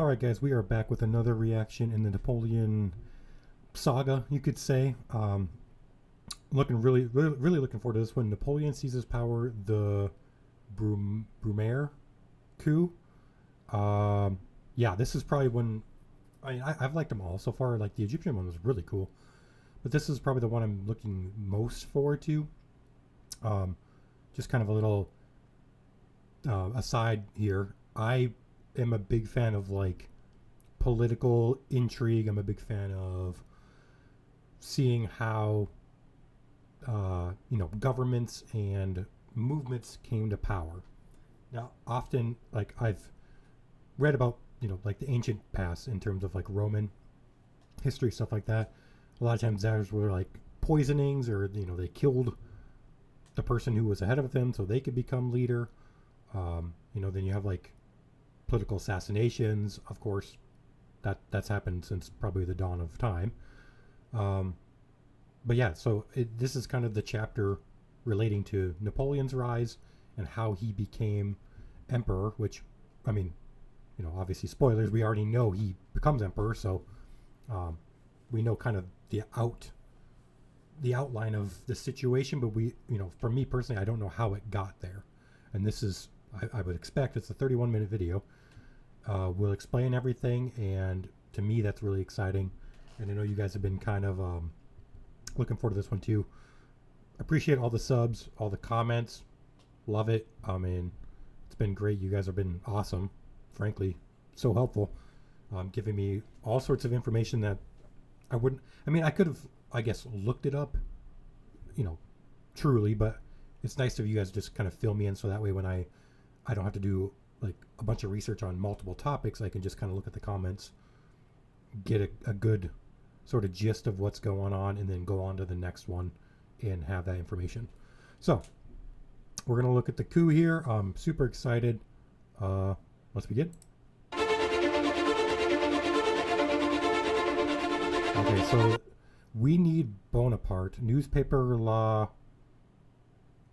Alright guys, we are back with another reaction in the Napoleon saga, you could say. Really looking forward to this one. Napoleon seizes power, the Brumaire coup. Yeah, this is probably when... I've liked them all so far. Like, the Egyptian one was really cool. But this is probably the one I'm looking most forward to. Just kind of a little aside here. I am a big fan of, like, political intrigue. I'm a big fan of seeing how, governments and movements came to power. Now, often, like, I've read about, like the ancient past in terms of like Roman history, stuff like that. A lot of times those were like poisonings, or they killed the person who was ahead of them so they could become leader. Then you have like political assassinations, of course. That's happened since probably the dawn of time. But yeah, so this is kind of the chapter relating to Napoleon's rise and how he became emperor, which, I mean, obviously spoilers, we already know he becomes emperor, so we know kind of the outline of the situation, but for me personally, I don't know how it got there. And this is, I would expect, it's a 31-minute video. We'll explain everything, and to me that's really exciting. And I know you guys have been kind of looking forward to this one too. Appreciate all the subs, all the comments, love it. I mean, it's been great. You guys have been awesome, frankly, so helpful, giving me all sorts of information that I wouldn't. I mean, I could have, I guess, looked it up, truly, but it's nice of you guys to just kind of fill me in, so that way when I don't have to do like a bunch of research on multiple topics, I can just kind of look at the comments, get a good sort of gist of what's going on, and then go on to the next one and have that information. So we're gonna look at the coup here. I'm super excited. Let's begin. Okay, so we need Bonaparte. Newspaper law.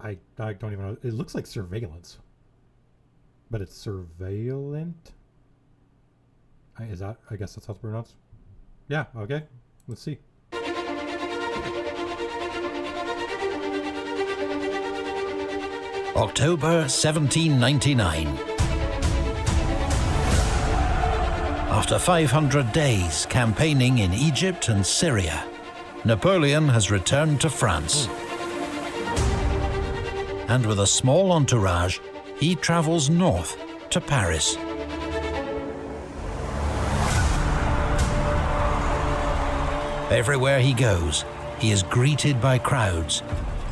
I don't even know. It looks like surveillance, but it's surveillant. Is that? I guess that's how it's pronounced. Yeah. Okay. Let's see. October 1799. After 500 days campaigning in Egypt and Syria, Napoleon has returned to France. And with a small entourage, he travels north to Paris. Everywhere he goes, he is greeted by crowds,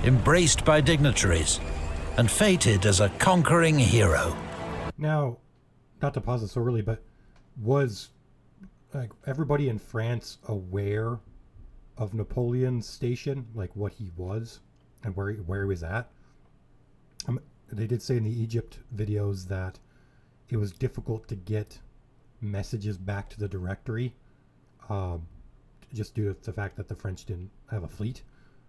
embraced by dignitaries, and feted as a conquering hero. Now, not to pause it so early, but was like everybody in France aware of Napoleon's station, like what he was and where he was at? They did say in the Egypt videos that it was difficult to get messages back to the directory, just due to the fact that the French didn't have a fleet.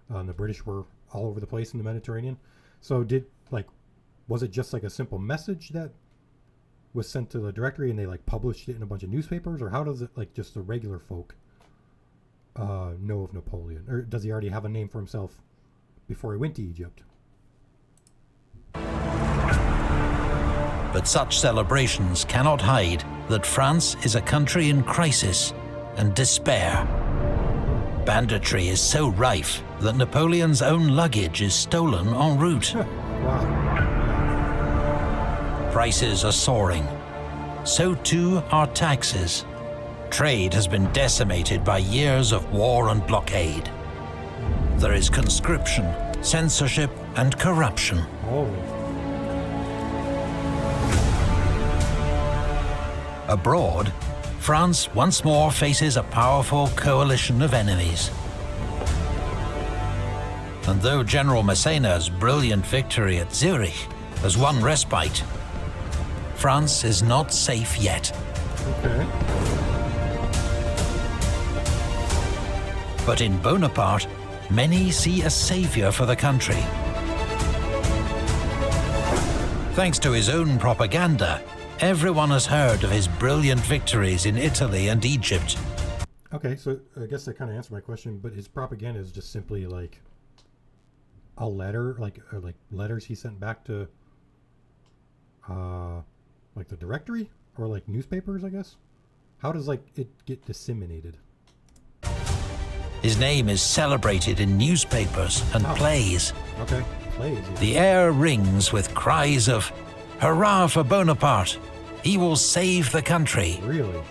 The British were all over the place in the Mediterranean. So was it just like a simple message that was sent to the directory and they like published it in a bunch of newspapers, or how does it, like, just the regular folk know of Napoleon? Or does he already have a name for himself before he went to Egypt? But such celebrations cannot hide that France is a country in crisis and despair. Banditry is so rife that Napoleon's own luggage is stolen en route. Wow. Prices are soaring. So too are taxes. Trade has been decimated by years of war and blockade. There is conscription, censorship, and corruption. Oh. Abroad, France once more faces a powerful coalition of enemies. And though General Massena's brilliant victory at Zurich has won respite, France is not safe yet. Okay. But in Bonaparte, many see a savior for the country. Thanks to his own propaganda, everyone has heard of his brilliant victories in Italy and Egypt. Okay, so I guess that kind of answered my question, but his propaganda is just simply like a letter, or like letters he sent back to like the directory or like newspapers, I guess. How does like it get disseminated? His name is celebrated in newspapers and plays. Okay, plays. Yeah. The air rings with cries of, "Hurrah for Bonaparte! He will save the country!" Really?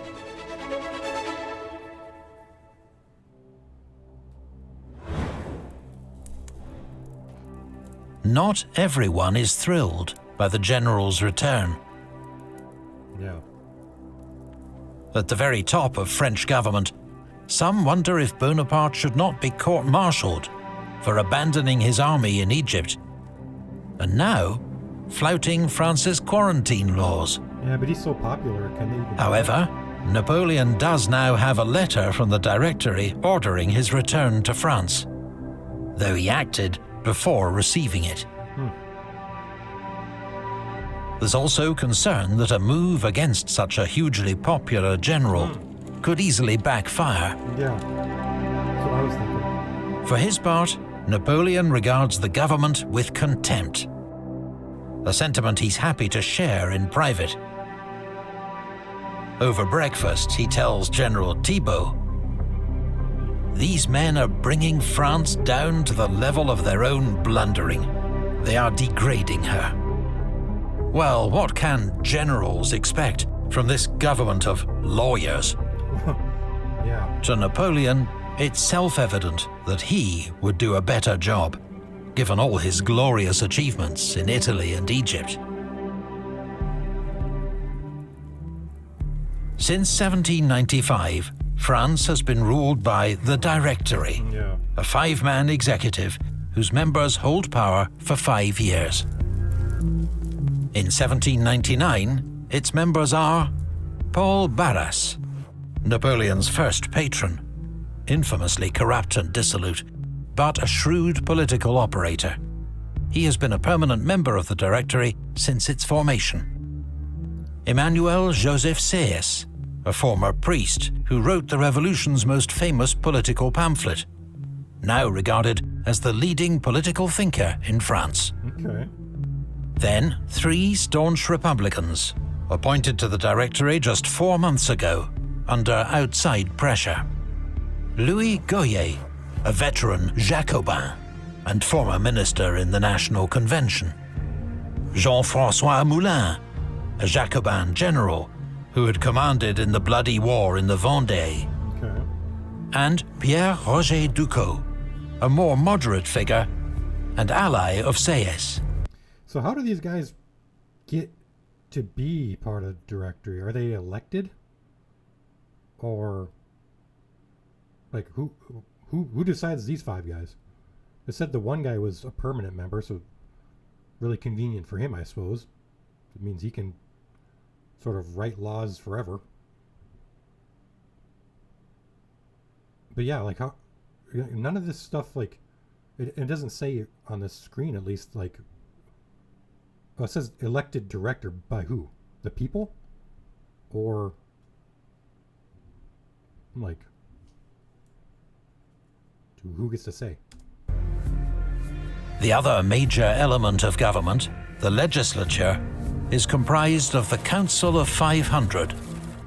Not everyone is thrilled by the general's return. Yeah. At the very top of French government, some wonder if Bonaparte should not be court-martialed for abandoning his army in Egypt, and now flouting France's quarantine laws. Yeah, but he's so popular, can they even... However, Napoleon does now have a letter from the Directory ordering his return to France, though he acted before receiving it. There's also concern that a move against such a hugely popular general could easily backfire. Yeah, that's what I was thinking. For his part, Napoleon regards the government with contempt, a sentiment he's happy to share in private. Over breakfast, he tells General Thibault, "These men are bringing France down to the level of their own blundering. They are degrading her." Well, what can generals expect from this government of lawyers? Yeah. To Napoleon, it's self-evident that he would do a better job, given all his glorious achievements in Italy and Egypt. Since 1795, France has been ruled by the Directory, a 5-man executive whose members hold power for 5 years. In 1799, its members are Paul Barras, Napoleon's first patron, infamously corrupt and dissolute, but a shrewd political operator. He has been a permanent member of the Directory since its formation. Emmanuel Joseph Sieyès, a former priest who wrote the revolution's most famous political pamphlet, now regarded as the leading political thinker in France. Okay. Then 3 staunch Republicans, appointed to the Directory just 4 months ago, under outside pressure. Louis Goyer, a veteran Jacobin and former minister in the National Convention. Jean-François Moulin, a Jacobin general who had commanded in the bloody war in the Vendée. Okay. And Pierre-Roger Ducos, a more moderate figure and ally of Sieyès. So how do these guys get to be part of the Directory? Are they elected? Or like who decides these 5 guys? It said the one guy was a permanent member, so really convenient for him, I suppose. It means he can sort of write laws forever. But yeah, like how none of this stuff, like it doesn't say on this screen, at least, like, oh, it says elected director by who? The people? Or like who gets to say? The other major element of government, the legislature, is comprised of the Council of 500,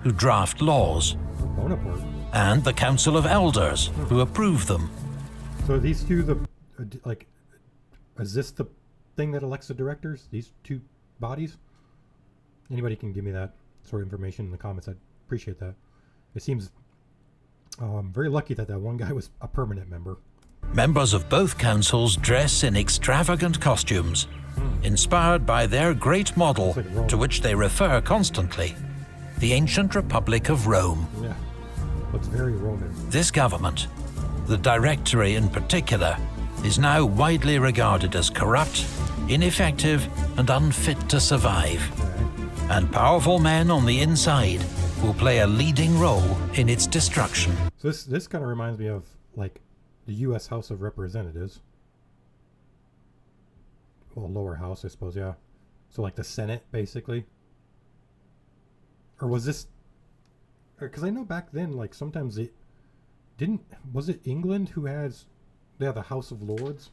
who draft laws, Bonaparte. and the Council of Elders, who approve them. So are these two like, is this the thing that elects the directors? These 2 bodies? Anybody can give me that sort of information in the comments. I'd appreciate that. It seems very lucky that one guy was a permanent member. Members of both councils dress in extravagant costumes, inspired by their great model, like to which they refer constantly, the ancient Republic of Rome. Yeah, looks very Roman. This government, the Directory in particular, is now widely regarded as corrupt, ineffective, and unfit to survive. Okay. And powerful men on the inside will play a leading role in its destruction. So this kind of reminds me of like the U.S. House of Representatives. Well, lower house, I suppose. Yeah. So like the Senate, basically. Or was this? Because I know back then, like sometimes it didn't. Was it England who has? They have the House of Lords,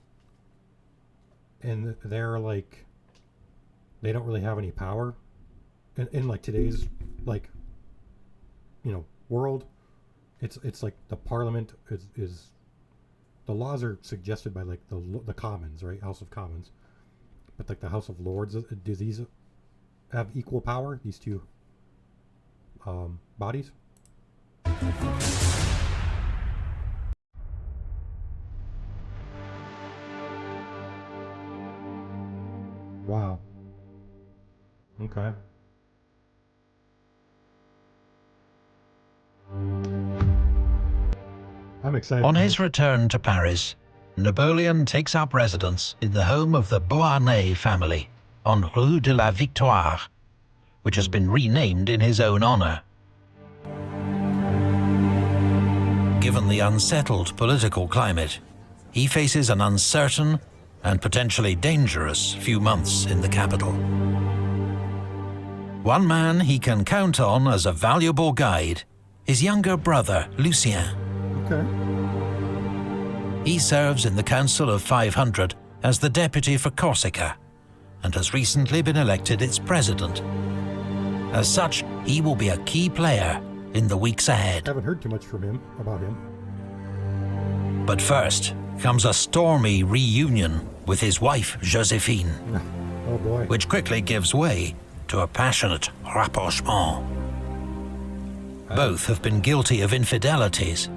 and they're like, they don't really have any power, in like today's like, world. It's like the Parliament is the laws are suggested by like the Commons, right? House of Commons, but like the House of Lords, do these have equal power? These two bodies. Wow. Okay. I'm excited. On his return to Paris, Napoleon takes up residence in the home of the Beauharnais family on Rue de la Victoire, which has been renamed in his own honor. Given the unsettled political climate, he faces an uncertain and potentially dangerous few months in the capital. One man he can count on as a valuable guide, his younger brother, Lucien. Okay. He serves in the Council of 500 as the deputy for Corsica and has recently been elected its president. As such, he will be a key player in the weeks ahead. I haven't heard too much about him. But first comes a stormy reunion with his wife, Josephine, Oh boy. which quickly gives way to a passionate rapprochement. Both have been guilty of infidelities,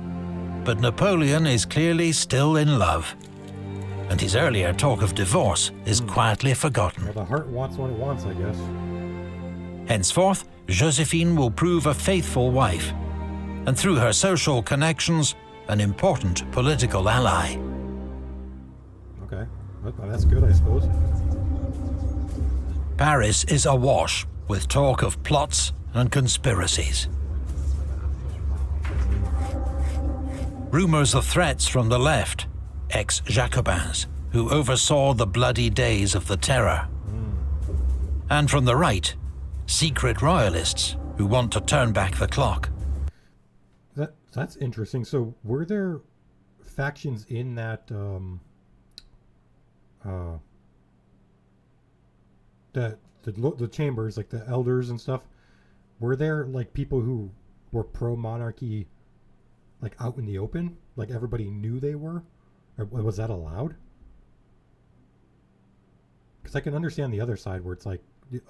but Napoleon is clearly still in love, and his earlier talk of divorce is quietly forgotten. Well, the heart wants what it wants, I guess. Henceforth, Josephine will prove a faithful wife, and through her social connections, an important political ally. Okay. Well, that's good, I suppose. Paris is awash with talk of plots and conspiracies. Rumors of threats from the left, ex-Jacobins, who oversaw the bloody days of the Terror. And from the right, secret royalists who want to turn back the clock. That's interesting. So were there factions in that the chambers, like the elders and stuff? Were there like people who were pro-monarchy, like out in the open, like everybody knew they were, or was that allowed? Because I can understand the other side where it's like the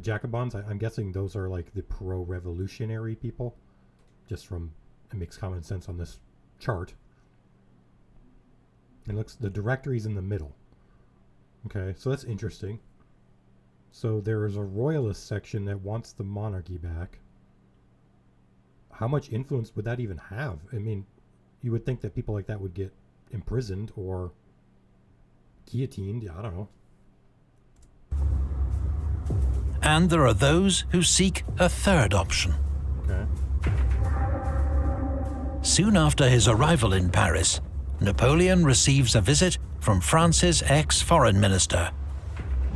Jacobins. I'm guessing those are like the pro-revolutionary people, just from it makes common sense on this chart. It looks the directory's in the middle. Okay, so that's interesting. So there is a royalist section that wants the monarchy back. How much influence would that even have? I mean, you would think that people like that would get imprisoned or guillotined. I don't know. And there are those who seek a third option. Okay. Soon after his arrival in Paris, Napoleon receives a visit from France's ex-foreign minister,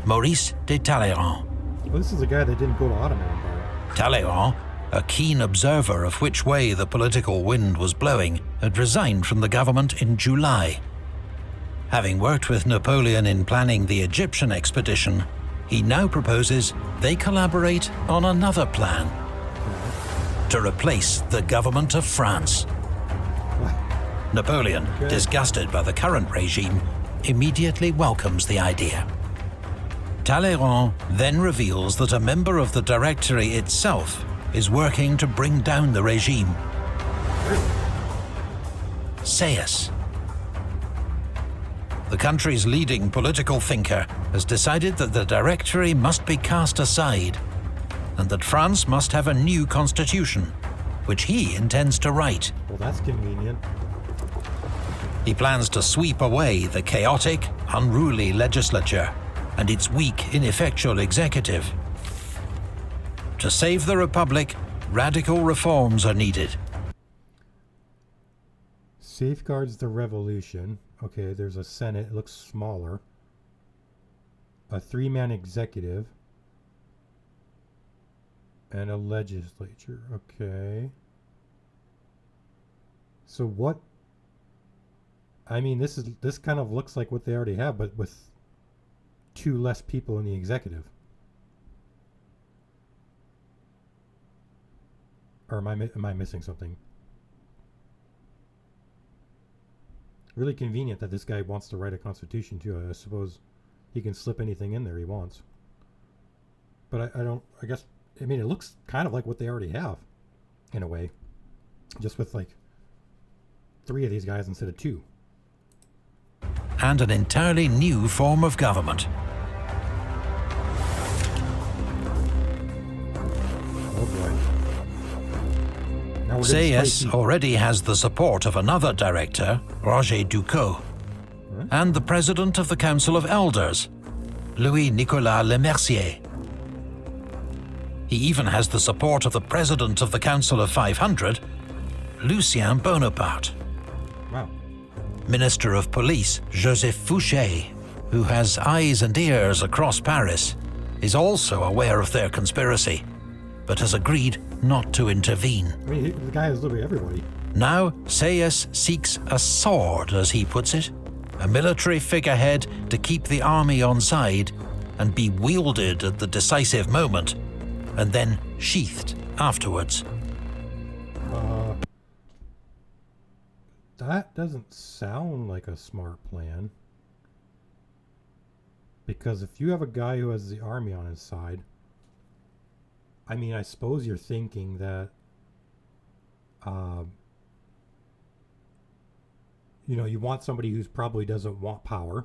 Maurice de Talleyrand. Well, this is a guy that didn't go to Ottoman Empire. Talleyrand, a keen observer of which way the political wind was blowing, had resigned from the government in July. Having worked with Napoleon in planning the Egyptian expedition, he now proposes they collaborate on another plan to replace the government of France. Napoleon, disgusted by the current regime, immediately welcomes the idea. Talleyrand then reveals that a member of the Directory itself is working to bring down the regime. Sayas, the country's leading political thinker, has decided that the Directory must be cast aside and that France must have a new constitution, which he intends to write. Well, that's convenient. He plans to sweep away the chaotic, unruly legislature and its weak, ineffectual executive. To save the Republic, radical reforms are needed. Safeguards the revolution. Okay, there's a Senate. It looks smaller. A 3-man executive. And a legislature. Okay. So what? I mean, this kind of looks like what they already have, but with 2 less people in the executive. Or am I missing something? Really convenient that this guy wants to write a constitution too. I suppose he can slip anything in there he wants. But I don't. I guess. I mean, it looks kind of like what they already have, in a way, just with like 3 of these guys instead of 2. And an entirely new form of government. Oh boy. Now we're Sayes already has the support of another director, Roger Ducos, and the president of the Council of Elders, Louis-Nicolas Lemercier. He even has the support of the president of the Council of 500, Lucien Bonaparte. Wow. Minister of Police Joseph Fouché, who has eyes and ears across Paris, is also aware of their conspiracy, but has agreed not to intervene. I mean, the guy is literally everybody. Now, Sayes seeks a sword, as he puts it, a military figurehead to keep the army on side and be wielded at the decisive moment, and then sheathed afterwards. That doesn't sound like a smart plan. Because if you have a guy who has the army on his side, I mean, I suppose you're thinking that, you want somebody who's probably doesn't want power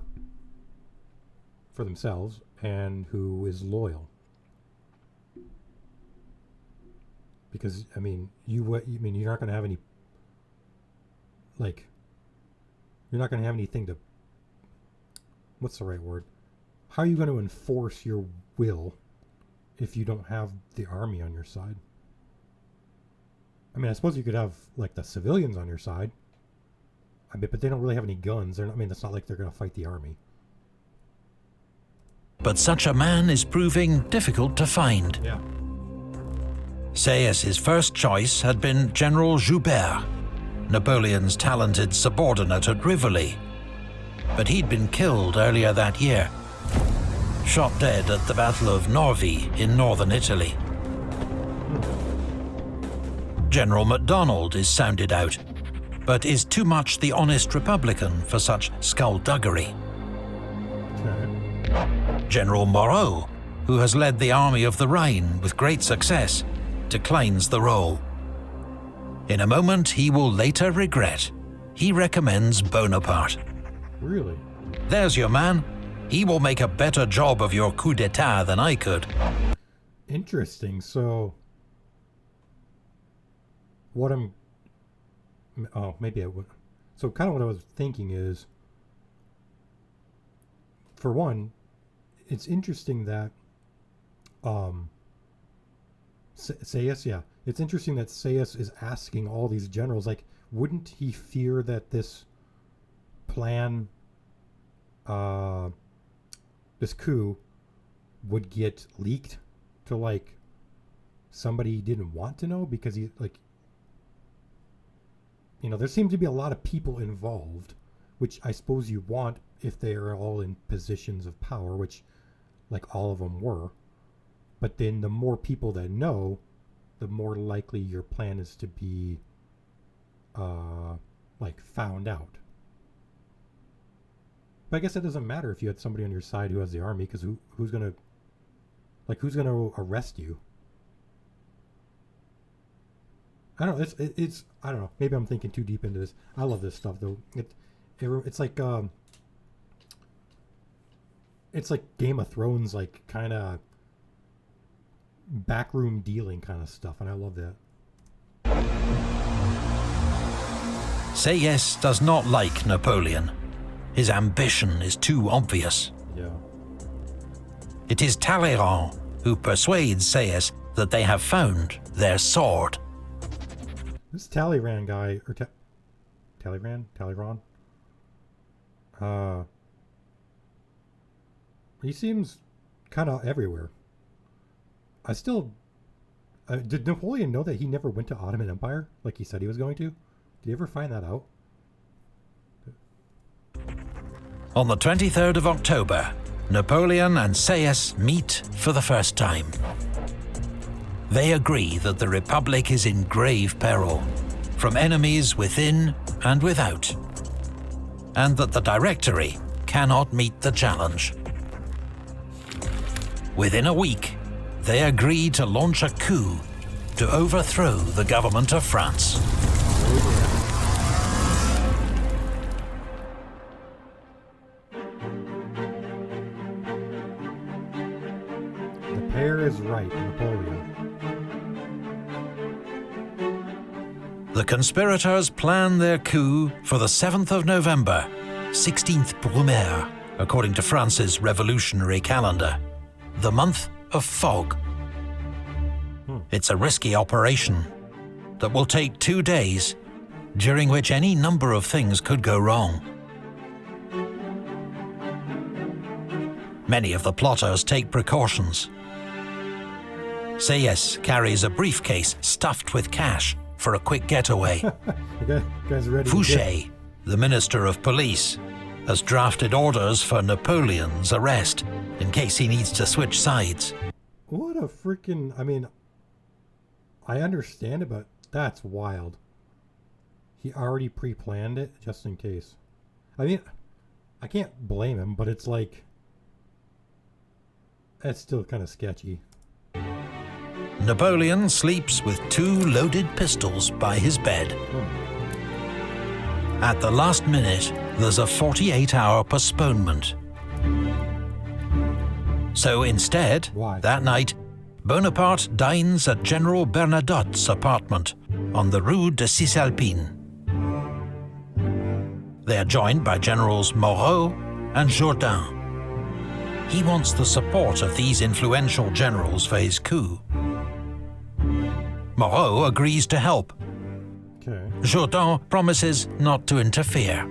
for themselves and who is loyal. Because, I mean, you're not going to have any, you're not going to have anything to, what's the right word? How are you going to enforce your will if you don't have the army on your side? I mean, I suppose you could have, the civilians on your side. I mean, but they don't really have any guns. It's not like they're going to fight the army. But such a man is proving difficult to find. Yeah. Sayes' first choice had been General Joubert, Napoleon's talented subordinate at Rivoli. But he'd been killed earlier that year, shot dead at the Battle of Norvy in northern Italy. General MacDonald is sounded out, but is too much the honest Republican for such skullduggery. Okay. General Moreau, who has led the Army of the Rhine with great success, declines the role. In a moment he will later regret. He recommends Bonaparte. Really? There's your man. He will make a better job of your coup d'etat than I could. Interesting. So, maybe I would. So kind of what I was thinking is, for one, it's interesting that, Sayes, yeah. It's interesting that Sayes is asking all these generals, wouldn't he fear that this plan, this coup, would get leaked to, somebody he didn't want to know? Because he, there seems to be a lot of people involved, which I suppose you want if they are all in positions of power, which, all of them were. But then the more people that know, the more likely your plan is to be, found out. But I guess it doesn't matter if you had somebody on your side who has the army, because who's gonna arrest you? I don't know. It's I don't know. Maybe I'm thinking too deep into this. I love this stuff though. It's like Game of Thrones, kind of backroom dealing kind of stuff, and I love that. Sayes does not like Napoleon. His ambition is too obvious. Yeah. It is Talleyrand who persuades Sayes that they have found their sword. This Talleyrand guy, or Talleyrand? He seems kind of everywhere. I Did Napoleon know that he never went to Ottoman Empire like he said he was going to? Did you ever find that out? On the 23rd of October, Napoleon and Sieyès meet for the first time. They agree that the Republic is in grave peril, from enemies within and without, and that the Directory cannot meet the challenge. Within a week, they agree to launch a coup to overthrow the government of France. The pair is right, Napoleon. The conspirators plan their coup for the 7th of November, 16th Brumaire, according to France's revolutionary calendar, the month of fog. It's a risky operation that will take 2 days, during which any number of things could go wrong. Many of the plotters take precautions. Sieyès carries a briefcase stuffed with cash for a quick getaway. Guys ready? Fouché, the Minister of Police, has drafted orders for Napoleon's arrest in case he needs to switch sides. What a freaking... I mean, I understand it, but that's wild. He already pre-planned it just in case. I mean, I can't blame him, but it's like... That's still kind of sketchy. Napoleon sleeps with 2 loaded pistols by his bed. At the last minute, there's a 48-hour postponement. So instead, Why? that night, Bonaparte dines at General Bernadotte's apartment on the Rue de Cisalpine. They are joined by Generals Moreau and Jourdan. He wants the support of these influential generals for his coup. Moreau agrees to help. Okay. Jourdan promises not to interfere.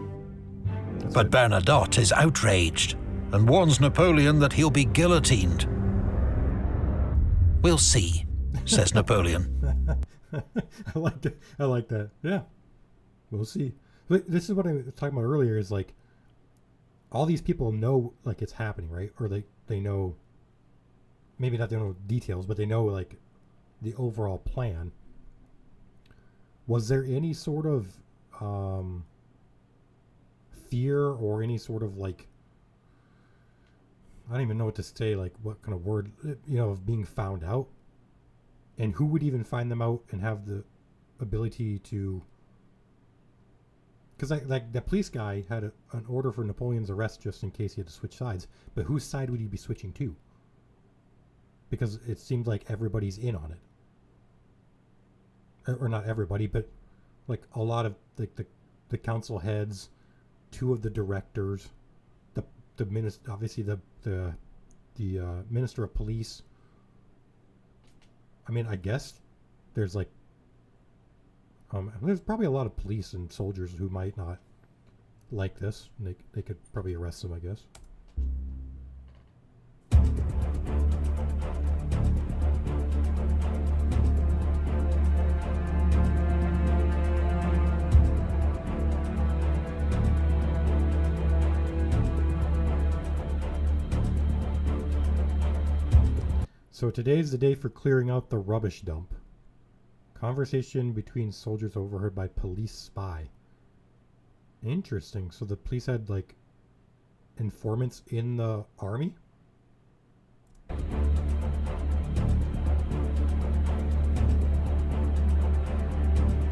But Bernadotte is outraged and warns Napoleon that he'll be guillotined. "We'll see," says Napoleon. I like that. Yeah. We'll see. But this is what I was talking about earlier, is like, all these people know, like, it's happening, right? Or they know, maybe not they know details, but they know, like, the overall plan. Was there any sort of fear or any sort of, like, I don't even know what to say, like, what kind of word, of being found out? And who would even find them out and have the ability to... Because, like, the police guy had an order for Napoleon's arrest just in case he had to switch sides. But whose side would he be switching to? Because it seemed like everybody's in on it. Or not everybody, but, like, a lot of the council heads, 2 of the directors, the minister, obviously the Minister of Police. I mean, I guess there's, like, there's probably a lot of police and soldiers who might not like this. And they could probably arrest them, I guess. So today's the day for clearing out the rubbish dump. Conversation between soldiers overheard by police spy. Interesting. So the police had, like, informants in the army?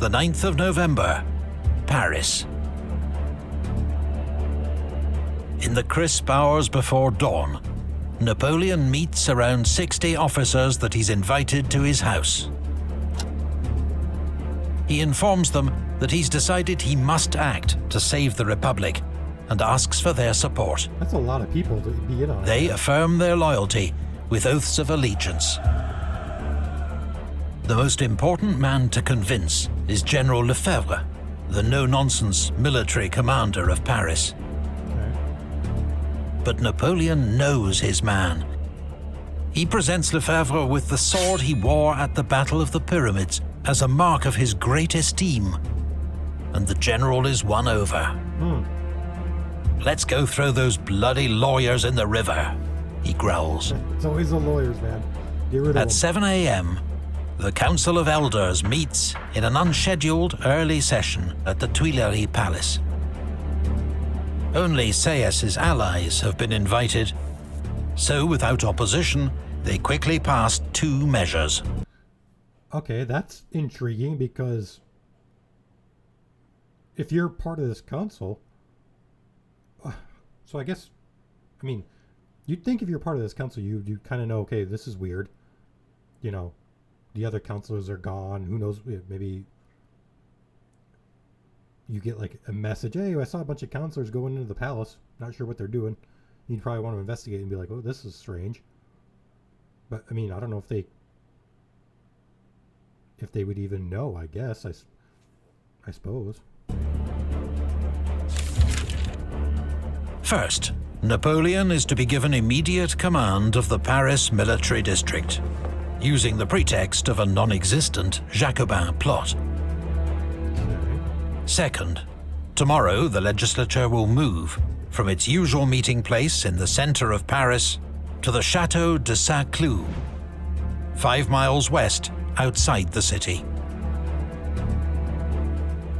The 9th of November, Paris. In the crisp hours before dawn, Napoleon meets around 60 officers that he's invited to his house. He informs them that he's decided he must act to save the Republic and asks for their support. That's a lot of people to be in on it. They affirm their loyalty with oaths of allegiance. The most important man to convince is General Lefebvre, the no-nonsense military commander of Paris. Okay. But Napoleon knows his man. He presents Lefebvre with the sword he wore at the Battle of the Pyramids as a mark of his great esteem. And the general is won over. Let's go throw those bloody lawyers in the river, he growls. It's always the lawyers, man. Get rid of them. At 7 a.m., the Council of Elders meets in an unscheduled early session at the Tuileries Palace. Only Sieyès' allies have been invited, so without opposition, they quickly passed 2 measures. Okay, that's intriguing because if you're part of this council, so I guess, I mean, you'd think if you're part of this council, you kind of know, okay, this is weird. You know, the other councilors are gone. Who knows? Maybe you get like a message, hey, I saw a bunch of councilors going into the palace. Not sure what they're doing. You'd probably want to investigate and be like, oh, this is strange. But, I mean, I don't know if they would even know, I guess. I suppose. First, Napoleon is to be given immediate command of the Paris military district, using the pretext of a non-existent Jacobin plot. Second, tomorrow the legislature will move from its usual meeting place in the center of Paris to the Château de Saint-Cloud, 5 miles west outside the city.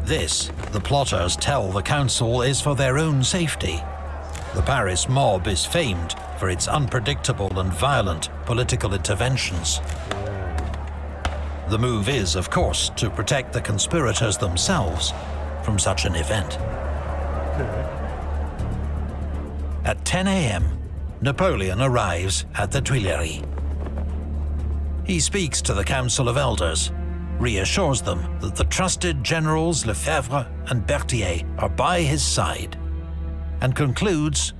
This, the plotters tell the council, is for their own safety. The Paris mob is famed for its unpredictable and violent political interventions. The move is, of course, to protect the conspirators themselves from such an event. At 10 a.m., Napoleon arrives at the Tuileries. He speaks to the Council of Elders, reassures them that the trusted generals Lefebvre and Berthier are by his side, and concludes,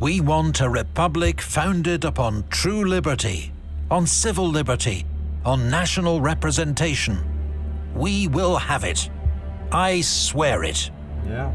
"We want a republic founded upon true liberty, on civil liberty, on national representation. We will have it. I swear it." Yeah.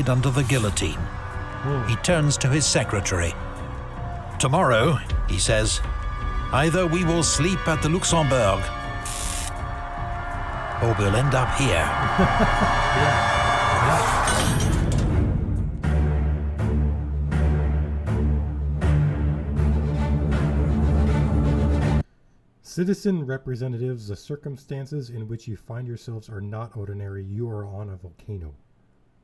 Under the guillotine. He turns to his secretary. "Tomorrow," he says, "either we will sleep at the Luxembourg, or we'll end up here." Citizen representatives, the circumstances in which you find yourselves are not ordinary. You are on a volcano.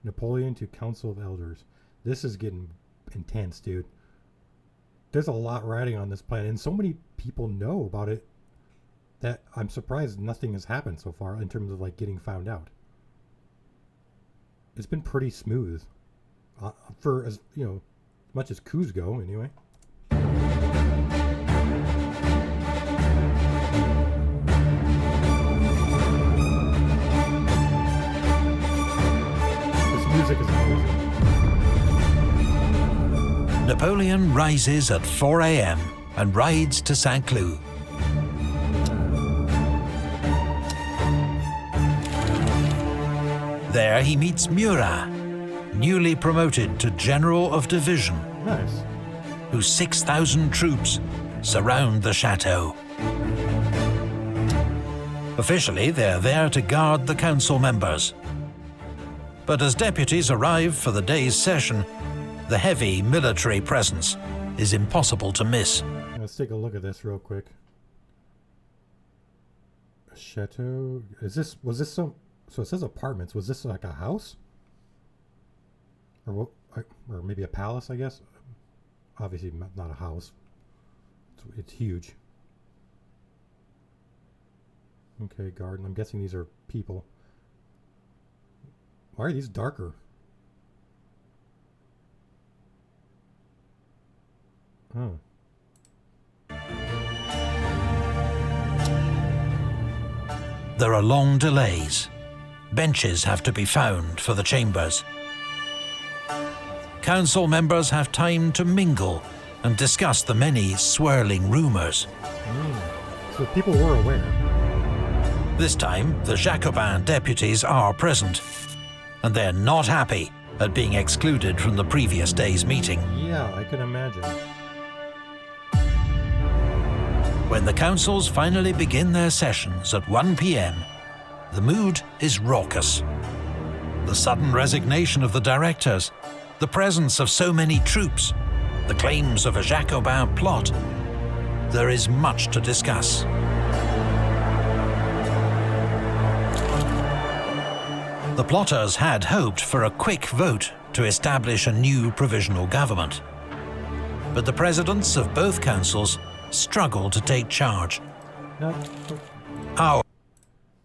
Napoleon to Council of Elders. This is getting intense, dude. There's a lot riding on this plan, and so many people know about it that I'm surprised nothing has happened so far in terms of like getting found out. it's been pretty smooth. For as much as coups go, anyway. This music is amazing. Napoleon rises at 4 a.m. and rides to St. Cloud. There he meets Murat, newly promoted to General of Division, Nice. whose 6,000 troops surround the chateau. Officially, they're there to guard the council members. But as deputies arrive for the day's session, the heavy military presence is impossible to miss. Let's take a look at this real quick. A chateau. Was this some? So it says apartments. Was this like a house? Or what? Or maybe a palace, I guess. Obviously not a house. It's huge. Okay, garden. I'm guessing these are people. Why are these darker? Huh. There are long delays. Benches have to be found for the chambers. Council members have time to mingle and discuss the many swirling rumours. So people were aware. This time, the Jacobin deputies are present, and they're not happy at being excluded from the previous day's meeting. Yeah, I can imagine. When the councils finally begin their sessions at 1 p.m, the mood is raucous. The sudden resignation of the directors, the presence of so many troops, the claims of a Jacobin plot. There is much to discuss. The plotters had hoped for a quick vote to establish a new provisional government. But the presidents of both councils struggle to take charge.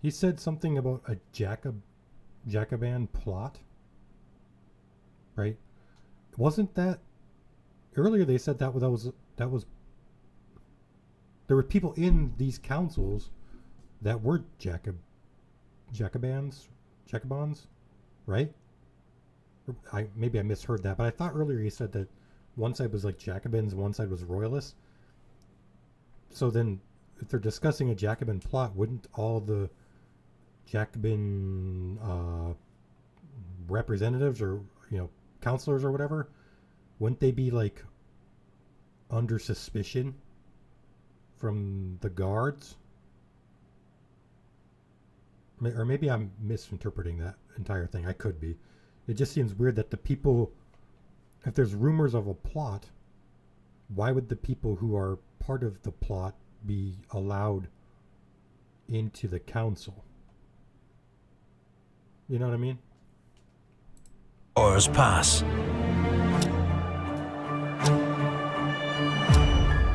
He said something about a Jacobin plot, right? Wasn't that earlier? They said that was there were people in these councils that were Jacobins, right? Maybe I misheard that, but I thought earlier he said that one side was like Jacobins, one side was Royalists. So then, if they're discussing a Jacobin plot, wouldn't all the Jacobin representatives or counselors or whatever, wouldn't they be like under suspicion from the guards? Or maybe I'm misinterpreting that entire thing. I could be. It just seems weird that the people, if there's rumors of a plot, why would the people who are part of the plot be allowed into the council? You know what I mean? Hours pass.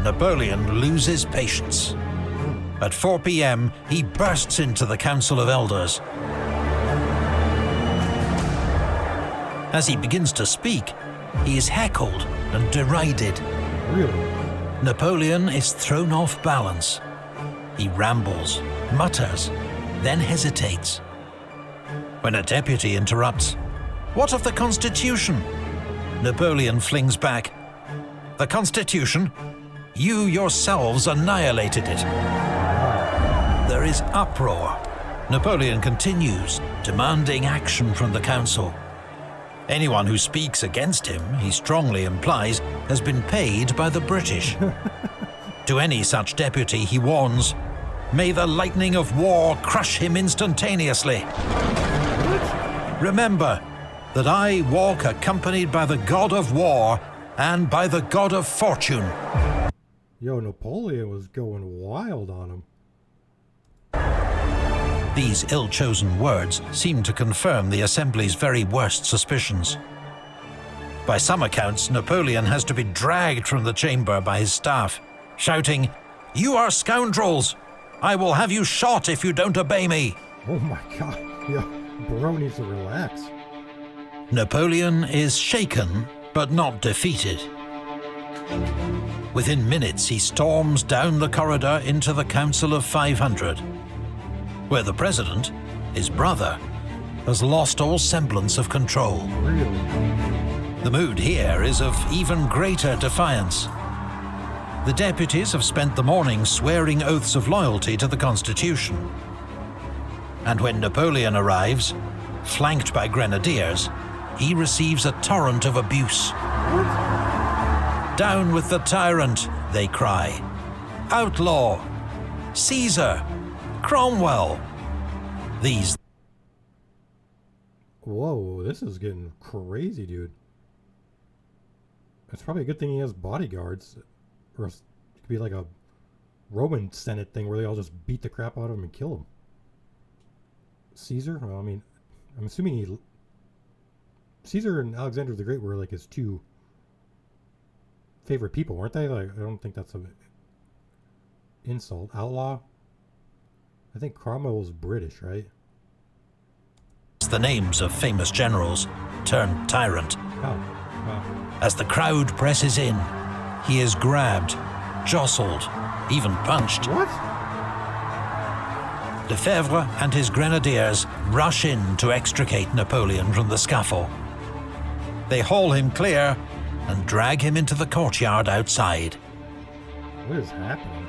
Napoleon loses patience. At 4 p.m, he bursts into the Council of Elders. As he begins to speak, he is heckled and derided. Really? Napoleon is thrown off balance. He rambles, mutters, then hesitates. When a deputy interrupts, "What of the Constitution?" Napoleon flings back, "The Constitution? You yourselves annihilated it." There is uproar. Napoleon continues, demanding action from the council. Anyone who speaks against him, he strongly implies, has been paid by the British. To any such deputy, he warns, "May the lightning of war crush him instantaneously. Remember that I walk accompanied by the god of war and by the god of fortune." Yo, Napoleon was going wild on him. These ill-chosen words seem to confirm the Assembly's very worst suspicions. By some accounts, Napoleon has to be dragged from the chamber by his staff, shouting, "You are scoundrels! I will have you shot if you don't obey me!" Oh my god. Yeah, bro needs to relax. Napoleon is shaken, but not defeated. Within minutes, he storms down the corridor into the Council of 500, where the president, his brother, has lost all semblance of control. Really? The mood here is of even greater defiance. The deputies have spent the morning swearing oaths of loyalty to the Constitution. And when Napoleon arrives, flanked by grenadiers, he receives a torrent of abuse. "Down with the tyrant," they cry. "Outlaw! Caesar! Cromwell!" These. Whoa, this is getting crazy, dude. It's probably a good thing he has bodyguards. Or else it could be like a Roman Senate thing where they all just beat the crap out of him and kill him. Caesar? Well, I mean, I'm assuming Caesar and Alexander the Great were like his two favorite people, weren't they? Like, I don't think that's an insult. Outlaw? I think Cromwell was British, right? The names of famous generals turned tyrant. Oh, wow. As the crowd presses in, he is grabbed, jostled, even punched. What? Lefebvre and his grenadiers rush in to extricate Napoleon from the scaffold. They haul him clear and drag him into the courtyard outside. What is happening?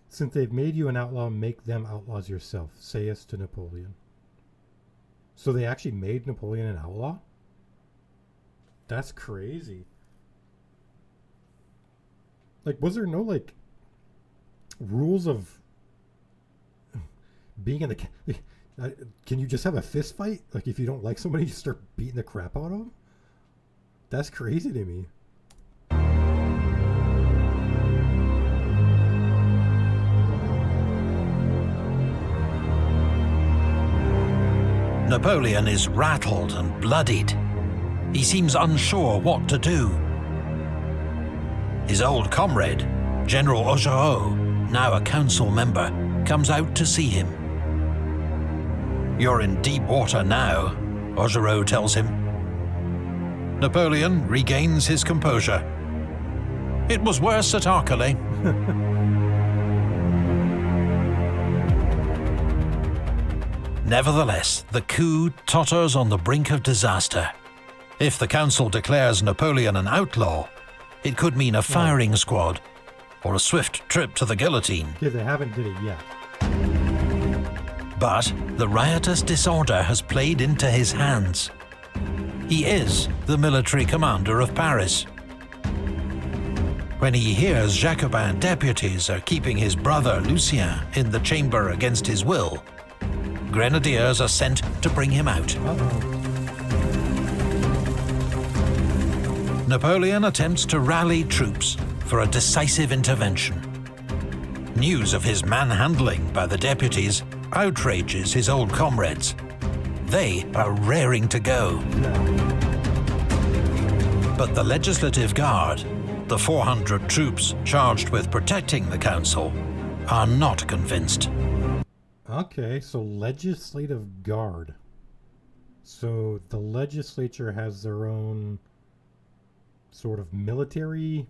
Since they've made you an outlaw, make them outlaws yourself, sayest to Napoleon. So they actually made Napoleon an outlaw? That's crazy. Like, was there no, like, rules of being in the... Can you just have a fist fight? Like, if you don't like somebody, you start beating the crap out of them? That's crazy to me. Napoleon is rattled and bloodied. He seems unsure what to do. His old comrade, General Augereau, now a council member, comes out to see him. "You're in deep water now," Augereau tells him. Napoleon regains his composure. "It was worse at Arcole." Nevertheless, the coup totters on the brink of disaster. If the council declares Napoleon an outlaw, it could mean a firing squad or a swift trip to the guillotine. Yeah, they haven't did it yet. But the riotous disorder has played into his hands. He is the military commander of Paris. When he hears Jacobin deputies are keeping his brother Lucien in the chamber against his will, grenadiers are sent to bring him out. Napoleon attempts to rally troops for a decisive intervention. News of his manhandling by the deputies outrages his old comrades. They are raring to go. But the Legislative Guard, the 400 troops charged with protecting the council, are not convinced. Okay, so Legislative Guard. So the legislature has their own sort of military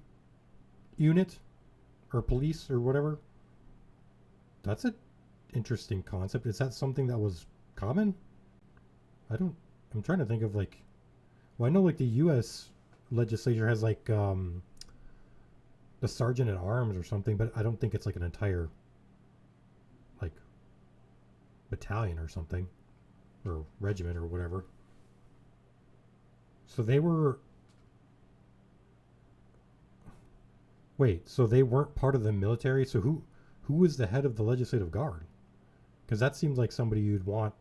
unit or police or whatever. That's an interesting concept. Is that something that was common? I'm trying to think of like, well, I know like the U.S. legislature has like the sergeant at arms or something, but I don't think it's like an entire like battalion or something or regiment or whatever. So they were, wait, so they weren't part of the military? So who was the head of the Legislative Guard? Because that seems like somebody you'd want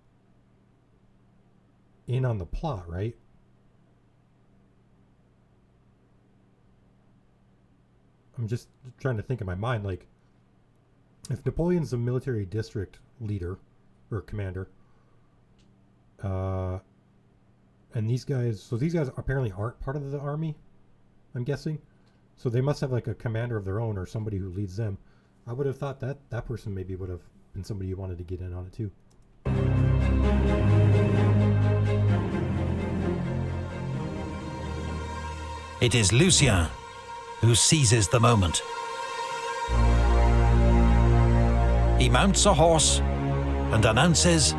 in on the plot, right? I'm just trying to think in my mind, like, if Napoleon's a military district leader or commander, and these guys apparently aren't part of the army, I'm guessing. So they must have like a commander of their own or somebody who leads them. I would have thought that that person maybe would have been somebody you wanted to get in on it too. It is Lucien who seizes the moment. He mounts a horse and announces,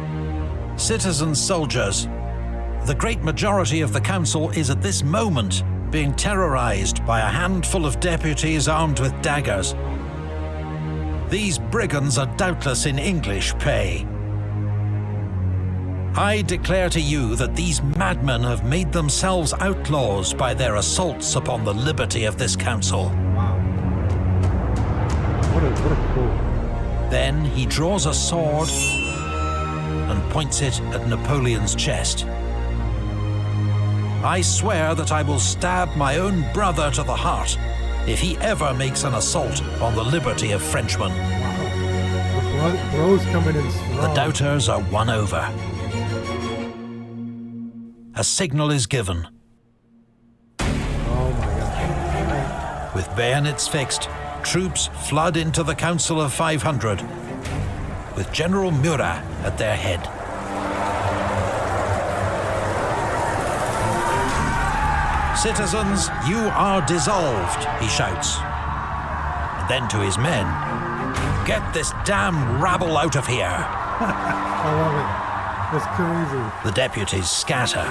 "Citizens, soldiers, the great majority of the council is at this moment being terrorized by a handful of deputies armed with daggers. These brigands are doubtless in English pay. I declare to you that these madmen have made themselves outlaws by their assaults upon the liberty of this council." Wow. What a quote. Then he draws a sword and points it at Napoleon's chest. "I swear that I will stab my own brother to the heart if he ever makes an assault on the liberty of Frenchmen." Wow. The bro's coming in strong. The doubters are won over. A signal is given. Oh my God. With bayonets fixed, troops flood into the Council of 500, with General Murat at their head. "Citizens, you are dissolved," he shouts. And then to his men, "Get this damn rabble out of here." I love it. That's crazy. The deputies scatter.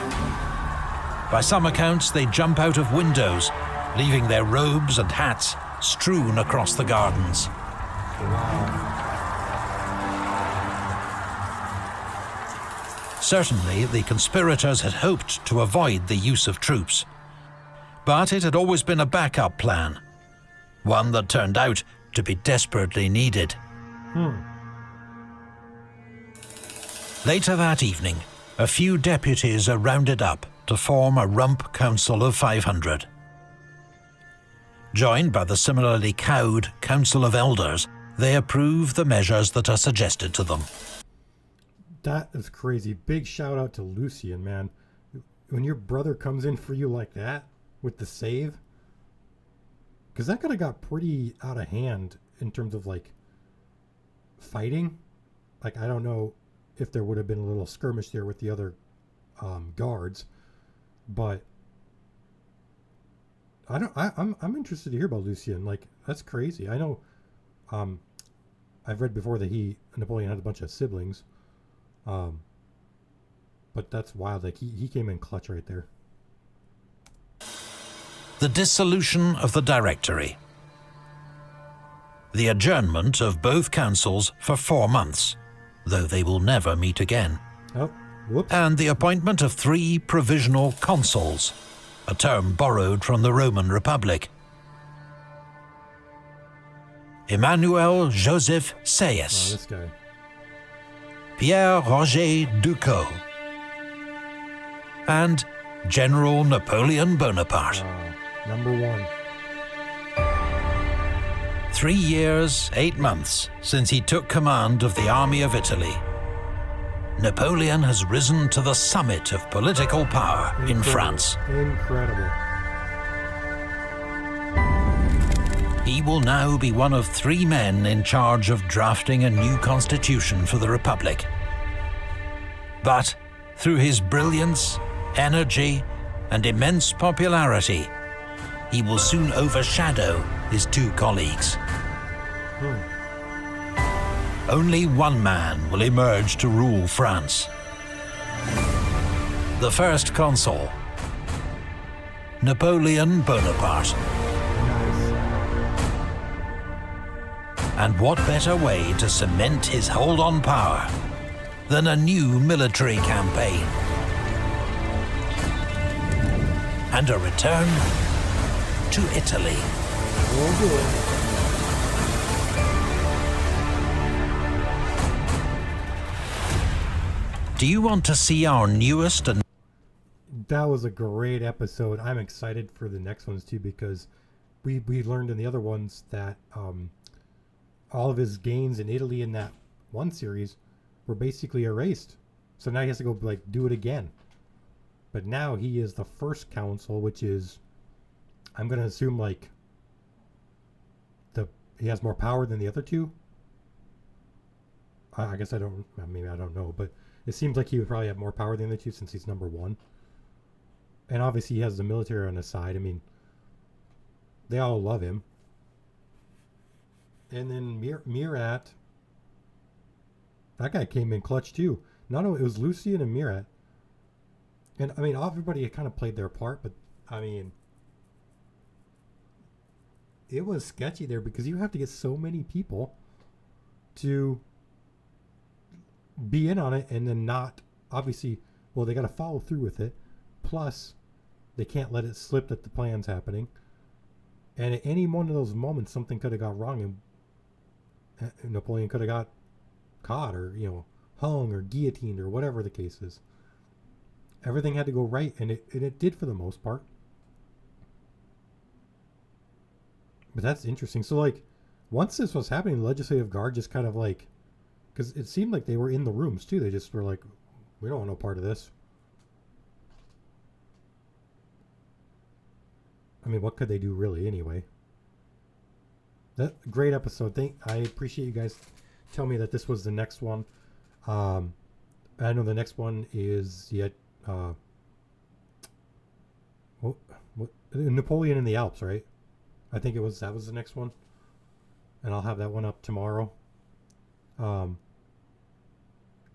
By some accounts, they jump out of windows, leaving their robes and hats strewn across the gardens. Wow. Certainly, the conspirators had hoped to avoid the use of troops. But it had always been a backup plan, one that turned out to be desperately needed. Later that evening, a few deputies are rounded up to form a rump council of 500. Joined by the similarly cowed Council of Elders, they approve the measures that are suggested to them. That is crazy. Big shout out to Lucien, man. When your brother comes in for you like that with the save, because that could have got pretty out of hand in terms of like fighting. Like, I don't know if there would have been a little skirmish there with the other guards, but I'm interested to hear about Lucien. Like, that's crazy. I know I've read before that Napoleon had a bunch of siblings, but that's wild. Like, he came in clutch right there. The dissolution of the Directory. The adjournment of both councils for 4 months, though they will never meet again. Oh, whoops. And the appointment of 3 provisional consuls, a term borrowed from the Roman Republic. Emmanuel Joseph Oh, Sayes, this guy. Pierre Roger Ducos, and General Napoleon Bonaparte. Number 1. 3 years, 8 months since he took command of the army of Italy, Napoleon has risen to the summit of political power in France. Incredible. He will now be one of 3 men in charge of drafting a new constitution for the Republic. But through his brilliance, energy, and immense popularity, he will soon overshadow his 2 colleagues. Only one man will emerge to rule France. The first consul, Napoleon Bonaparte. Nice. And what better way to cement his hold on power than a new military campaign and a return to Italy. Oh, good. Do you want to see our newest and That was a great episode. I'm excited for the next ones too, because we learned in the other ones that all of his gains in Italy in that one series were basically erased. So now he has to go like do it again. But now he is the first council, which is, I'm gonna assume, like he has more power than the other two. I guess I don't. Maybe I don't know, but it seems like he would probably have more power than the two since he's number one. And obviously, he has the military on his side. I mean, they all love him. And then Murat, that guy came in clutch too. Not only it was Lucian and Murat, and I mean everybody kind of played their part, but I mean it was sketchy there because you have to get so many people to be in on it and then not obviously. Well, they got to follow through with it. Plus, they can't let it slip that the plan's happening. And at any one of those moments, something could have got wrong, and Napoleon could have got caught, or hung, or guillotined, or whatever the case is. Everything had to go right, and it did for the most part. But that's interesting. So, like, once this was happening, the Legislative Guard just kind of like, because it seemed like they were in the rooms too. They just were like, we don't want no part of this. I mean, what could they do really anyway? That great episode. I appreciate you guys telling me that this was the next one. I know the next one is yet what Napoleon in the Alps, right? I think that was the next one, and I'll have that one up tomorrow.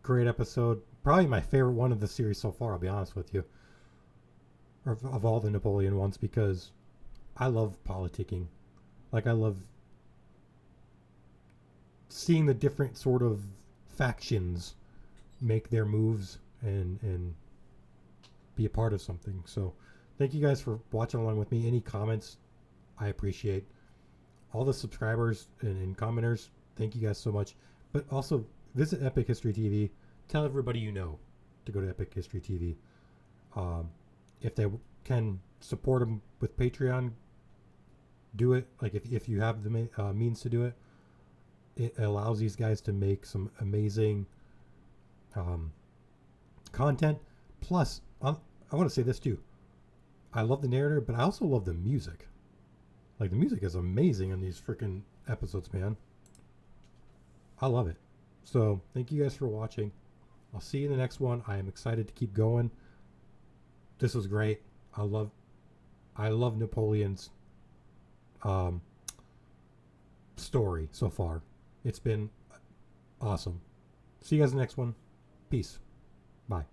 Great episode. Probably my favorite one of the series so far. I'll be honest with you. Of all the Napoleon ones, because I love politicking. Like, I love seeing the different sort of factions make their moves and be a part of something. So thank you guys for watching along with me. Any comments, I appreciate. All the subscribers and commenters, thank you guys so much. But also visit Epic History TV. Tell everybody you know to go to Epic History TV. If they can support them with Patreon, do it. Like, if you have the means to do it, it allows these guys to make some amazing content. Plus, I want to say this too. I love the narrative, but I also love the music. Like, the music is amazing in these freaking episodes, man. I love it. So, thank you guys for watching. I'll see you in the next one. I am excited to keep going. This was great. I love Napoleon's story so far. It's been awesome. See you guys in the next one. Peace. Bye.